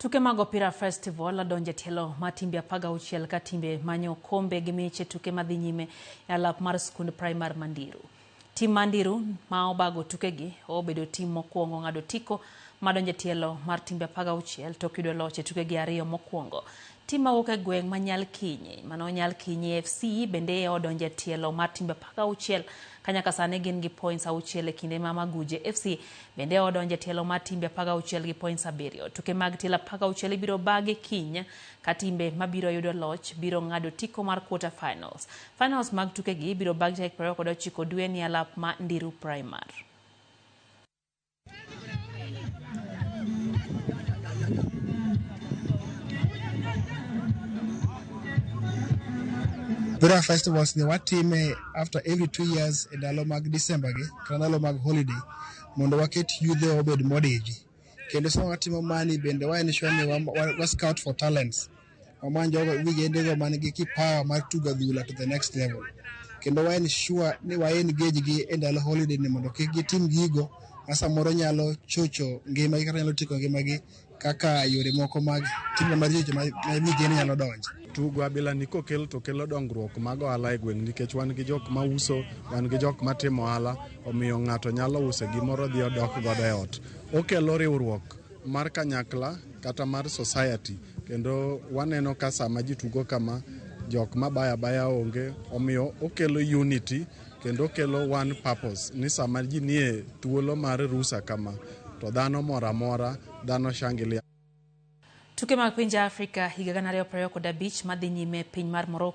Tuke mag Opira Festival adonje tielo ma timbe 16 ka timbe manyo kombe gi miche tuke madhi nyime e alap mar skund primar Mandiru. Tim Mandiru ma obago tukegi obedo tim mokwongo ng'ado tiko madonje tielo mar timbe 16 to kido loche tukegi ariyo mokwongo. Tim mawuok e gweng' ma Nyal Kinye mano Nyal Kinye FC bende odonje tielo mar timbe 16 kanyaka sani gin gi points 6 e kinde ma Maguje FC bende odonje tielo mar timbe 16 gi points 7. Tuke mag tielo 16 biro bagi kiny ka timbe mabiro yudo loch biro ng'ado tiko mar quarter finals. Finals mag tukegi biro bagi tarik 29 dwe ni alap ma Ndiru Primar. Opira Festival ne watime after every 2 years e dalo mag December gi kata dalo mag holiday mondo waket yudhe obed modeji. Kendo sama watimo mani bende wa ensure ni wa scout for talents. Wamanjo vijende go man gi kipawa mar tugo adhula to the next level. Kendo wa ensure ni wa engage gi e dalo holiday ni mondo kik gitim gigo ma samoro nyalo chocho ngima gi kata nyalo tiko ngima gi kaka yore moko mag timbe maricho ma vijende nyalo donjo. Tugo abila ni kokel to kelo dongruok mag ohala e gweng' nikech wan gi jok ma uso, wan gi jok ma timo ohala, omiyo ng'ato nyalo uso gimoro dhi odok godo e ot. Okelo riwruok mar kanyakla kata mar society, kendo waneno ka sama ji tugo kama jok ma baya onge, omiyo okelo unity kendo okelo one purpose ni sama ji nie thuolo mar rusa kama to dhano moro amora, dhano shangilia. Tuke mag pinje Afrika higa 2025 madhi nyime piny mar Morocco